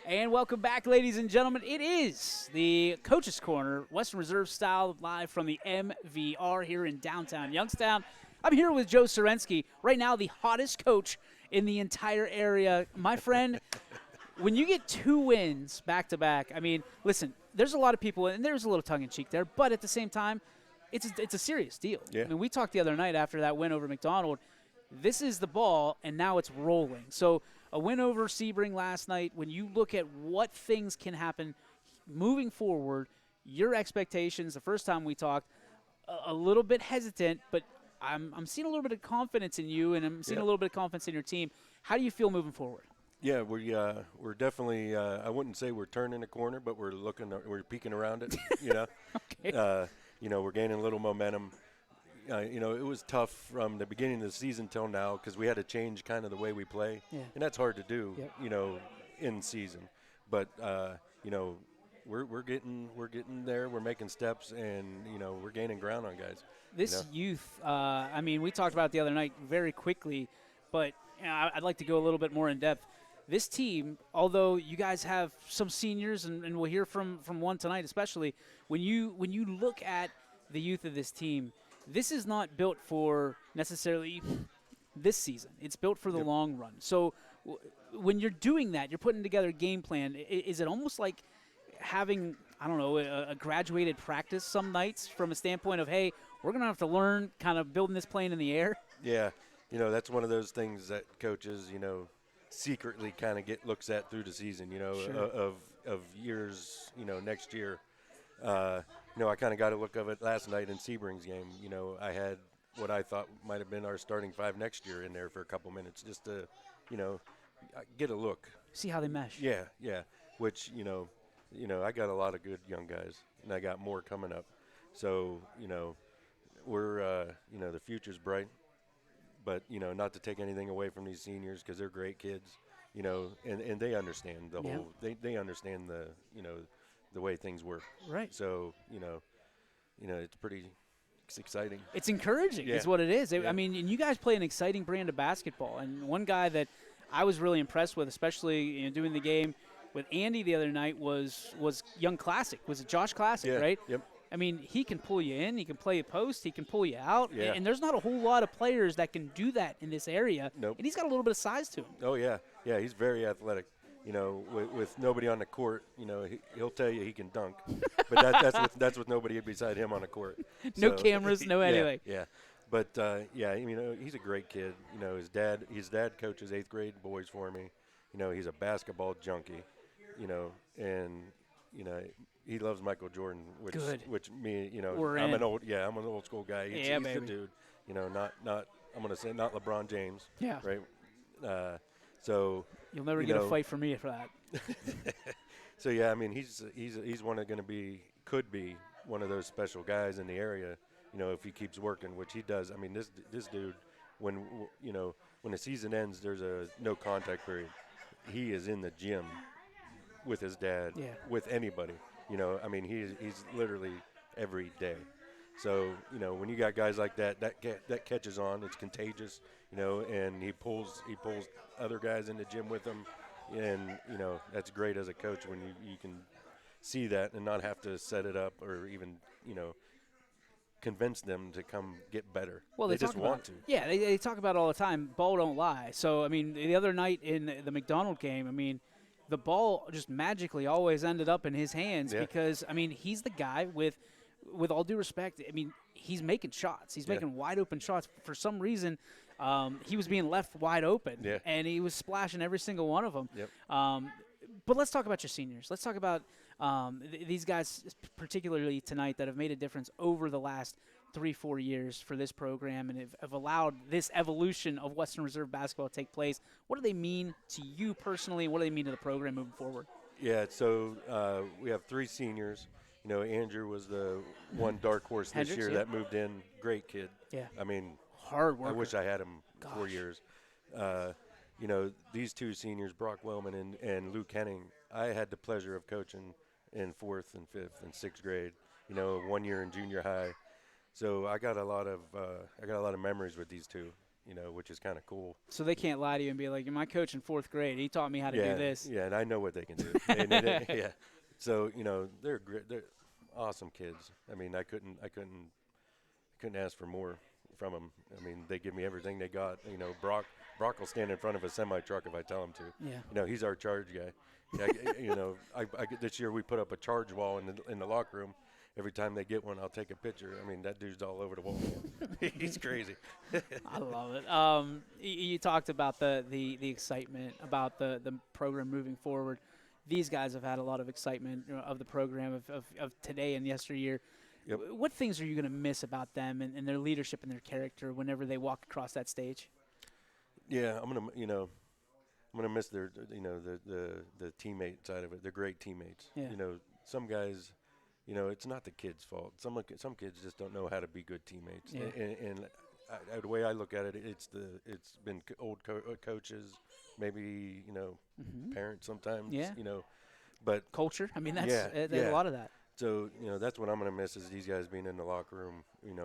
And welcome back, ladies and gentlemen. It is the Coach's Corner, Western Reserve style, live from the MVR here in downtown Youngstown. I'm here with Joe Serensky, right now the hottest coach in the entire area. My friend, when you get 2 wins back-to-back, I mean, listen, there's a lot of people, and there's a little tongue-in-cheek there, but at the same time, it's a serious deal. Yeah. I mean, we talked the other night after that win over McDonald. This is the ball, and now it's rolling. So a win over Sebring last night, when you look at what things can happen moving forward, your expectations, the first time we talked, a little bit hesitant, but I'm seeing a little bit of confidence in you, and I'm seeing a little bit of confidence in your team. How do you feel moving forward? Yeah, we're definitely. I wouldn't say we're turning a corner, but we're peeking around it. Okay. We're gaining a little momentum. It was tough from the beginning of the season till now because we had to change kind of the way we play, and that's hard to do. Yep. In season, but we're getting there. We're making steps, and we're gaining ground on guys. This youth, I mean, we talked about it the other night very quickly, but I'd like to go a little bit more in depth. This team, although you guys have some seniors, and we'll hear from one tonight especially, when you look at the youth of this team, this is not built for necessarily this season. It's built for the long run. So when you're doing that, you're putting together a game plan. Is it almost like having, I don't know, a graduated practice some nights from a standpoint of, hey, we're going to have to learn kind of building this plane in the air? Yeah. That's one of those things that coaches, secretly kind of looks at through the season, Sure. of years, next year. I kind of got a look of it last night in Sebring's game. I had what I thought might have been our starting 5 next year in there for a couple minutes just to, get a look. See how they mesh. Yeah. Which, I got a lot of good young guys, and I got more coming up. So, we're, the future's bright. But, not to take anything away from these seniors because they're great kids, and they understand the whole – they understand the way things work. Right. So, it's exciting. It's encouraging is what it is. I mean, and you guys play an exciting brand of basketball. And one guy that I was really impressed with, especially doing the game with Andy the other night, was young Classic. Was it Josh Classic, right? Yep. I mean, he can pull you in, he can play a post, he can pull you out, Yeah. and there's not a whole lot of players that can do that in this area. Nope. And he's got a little bit of size to him. Oh, yeah. Yeah, he's very athletic. With nobody on the court, he'll tell you he can dunk. But that's with nobody beside him on the court. No cameras, no anything. Yeah. But, he's a great kid. His dad coaches 8th grade boys for me. He's a basketball junkie, and, he loves Michael Jordan, which me, I'm an old school guy. He's baby. the dude, not I'm going to say not LeBron James. Yeah. Right. So you'll never get a fight from me for that. So yeah, I mean he's could be one of those special guys in the area, if he keeps working, which he does. I mean this dude, when the season ends, there's a no contact period. He is in the gym with his dad, with anybody. I mean he's literally every day. So when you got guys like that catches on, it's contagious. And he pulls other guys in the gym with him, and that's great as a coach when you can see that and not have to set it up or even convince them to come get better. Well, they just want to. Yeah, they talk about it all the time. Ball don't lie. So I mean, the other night in the McDonald game, I mean, the ball just magically always ended up in his hands because I mean he's the guy with all due respect. I mean he's making shots. He's making wide open shots. For some reason, he was being left wide open, and he was splashing every single one of them. Yep. But let's talk about your seniors. Let's talk about these guys, particularly tonight, that have made a difference over the last 3-4 years for this program and have allowed this evolution of Western Reserve basketball to take place. What do they mean to you personally? What do they mean to the program moving forward? Yeah, so we have 3 seniors. Andrew was the one dark horse this year that moved in. Great kid. Yeah. I mean, hard worker. I wish I had him 4 years. These 2 seniors, Brock Wellman and Luke Henning, I had the pleasure of coaching in 4th and 5th and 6th grade. 1 year in junior high. So I got a lot of memories with these 2. which is kind of cool. So they can't lie to you and be like, my coach in 4th grade, he taught me how to do this. Yeah, and I know what they can do. Yeah. So, they're great. They're awesome kids. I mean, I couldn't ask for more from them. I mean, they give me everything they got. Brock will stand in front of a semi-truck if I tell him to. Yeah. He's our charge guy. This year we put up a charge wall in the locker room. Every time they get one, I'll take a picture. I mean, that dude's all over the wall. He's crazy. I love it. You talked about the excitement about the program moving forward. These guys have had a lot of excitement of the program of today and yesteryear. Yep. What things are you going to miss about them and their leadership and their character whenever they walk across that stage? Yeah, I'm gonna miss their the teammate side of it. They're great teammates. Yeah. Some guys, it's not the kids' fault. Some kids just don't know how to be good teammates. Yeah. And the way I look at it, it's been old coaches, maybe parents sometimes. Yeah. But Culture. I mean, there's yeah. a lot of that. So that's what I'm gonna miss is these guys being in the locker room.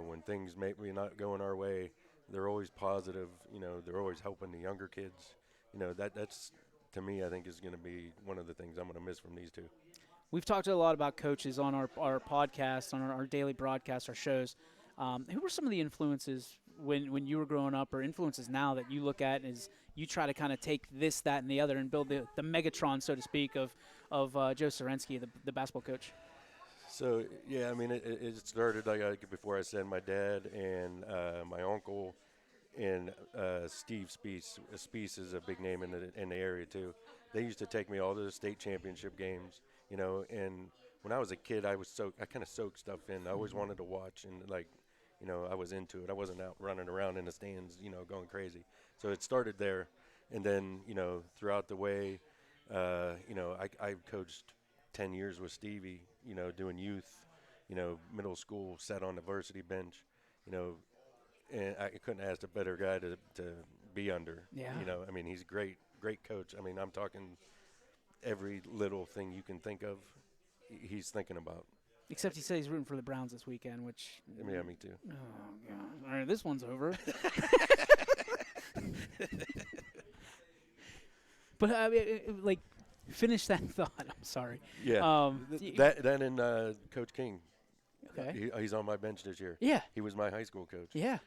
When things maybe not going our way, they're always positive. They're always helping the younger kids. That's to me, I think is going to be one of the things I'm going to miss from these two. We've talked a lot about coaches on our podcast, on our daily broadcasts, our shows. Who were some of the influences when you were growing up, or influences now that you look at as you try to kind of take this, that, and the other and build the Megatron, so to speak, of Joe Serensky, the basketball coach? So, yeah, I mean, it started, like before I said, my dad and my uncle and Steve Speece. Speece is a big name in the area, too. They used to take me all to the state championship games, and when I was a kid, I kind of soaked stuff in. I always wanted to watch, and, I was into it. I wasn't out running around in the stands, going crazy. So it started there, and then, throughout the way, I coached 10 years with Stevie, doing youth, middle school, sat on the varsity bench, and I couldn't ask a better guy to be under. Yeah. I mean, he's a great coach. I mean, I'm talking every little thing you can think of, he's thinking about. Except he said he's rooting for the Browns this weekend, which. Yeah, me too. Oh, God. All right, this one's over. But, finish that thought. I'm sorry. Yeah. That and Coach King. Okay. He's on my bench this year. Yeah. He was my high school coach. Yeah.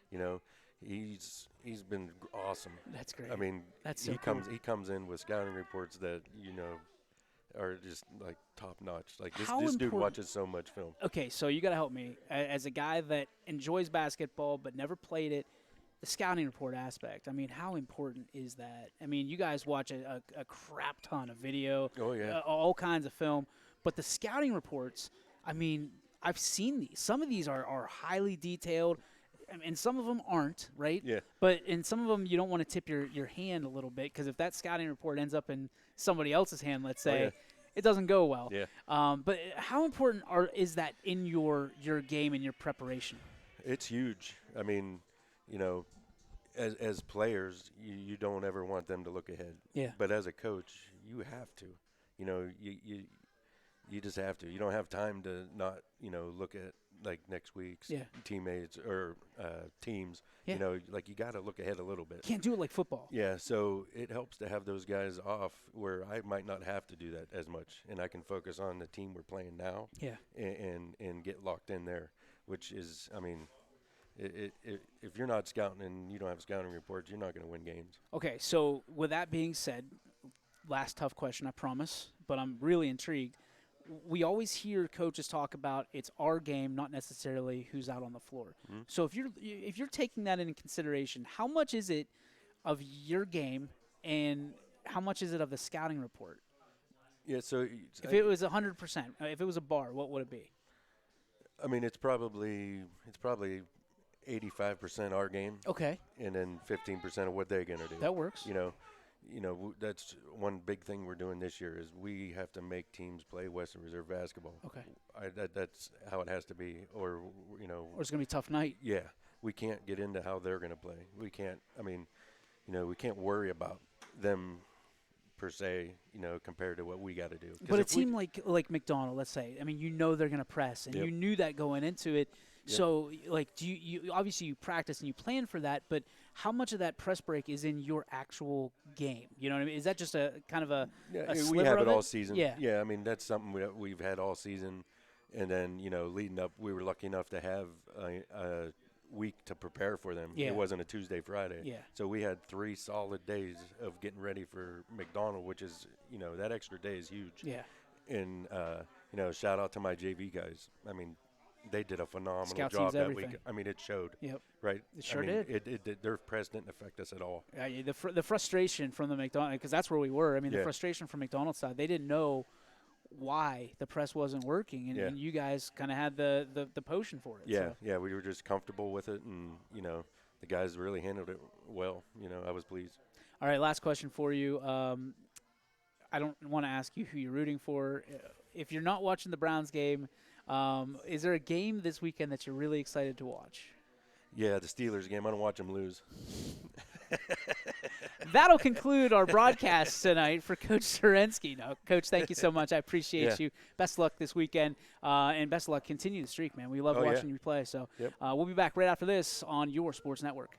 He's been awesome. That's great. I mean, That's so he comes in with scouting reports that are just like top notch. Like this dude watches so much film. Okay, so you got to help me as a guy that enjoys basketball but never played it. The scouting report aspect. I mean, how important is that? I mean, you guys watch a crap ton of video. Oh yeah. All kinds of film, but the scouting reports. I mean, I've seen these. Some of these are highly detailed, and some of them aren't, right? Yeah. But in some of them, you don't want to tip your hand a little bit, because if that scouting report ends up in somebody else's hand, let's say, it doesn't go well. Yeah. But how important is that in your game and your preparation? It's huge. I mean, as players, you don't ever want them to look ahead. Yeah. But as a coach, you have to. You just have to. You don't have time to not, look at like next week's teammates or teams. Yeah. You got to look ahead a little bit. Can't do it like football. Yeah, so it helps to have those guys off where I might not have to do that as much, and I can focus on the team we're playing now. Yeah. And get locked in there, which is, I mean, if you're not scouting and you don't have scouting reports, you're not going to win games. Okay, so with that being said, last tough question, I promise, but I'm really intrigued. We always hear coaches talk about it's our game, not necessarily who's out on the floor. Mm-hmm. So if you're taking that into consideration, how much is it of your game and how much is it of the scouting report? Yeah, so if it was 100%, if it was a bar, what would it be? I mean, it's probably 85% our game. Okay. And then 15% of what they're going to do. That works. That's one big thing we're doing this year is we have to make teams play Western Reserve basketball. Okay. That's how it has to be, or it's going to be a tough night. Yeah, we can't get into how they're going to play. We can't. I mean, we can't worry about them per se, compared to what we got to do. But a team like McDonald, let's say, I mean, they're going to press, and Yep. you knew that going into it. Yep. So, like, do you obviously you practice and you plan for that, but how much of that press break is in your actual game? You know what I mean? Is that just a kind of a we sliver have of it all season. Yeah. Yeah, I mean, that's something we've had all season. And then, leading up, we were lucky enough to have a week to prepare for them. Yeah. It wasn't a Tuesday, Friday. Yeah. So we had 3 solid days of getting ready for McDonald, which is, that extra day is huge. Yeah. And, shout out to my JV guys. I mean, they did a phenomenal Scout job team's that everything. week. I mean, it showed. Yep. Right? It sure did. did. Their press didn't affect us at all. The frustration from the McDonald, because that's where we were. I mean, Yeah. the frustration from McDonald's side, they didn't know why the press wasn't working, and, Yeah. and you guys kind of had the potion for it. Yeah, So. yeah, we were just comfortable with it, and, the guys really handled it well. I was pleased. All right, last question for you. I don't want to ask you who you're rooting for. If you're not watching the Browns game, is there a game this weekend that you're really excited to watch? Yeah, the Steelers game. I don't watch them lose. That'll conclude our broadcast tonight for Coach Serensky. No, Coach, thank you so much. I appreciate you. Best of luck this weekend, and best of luck. Continue the streak, man. We love watching you play. So Yep. we'll be back right after this on your Sports Network.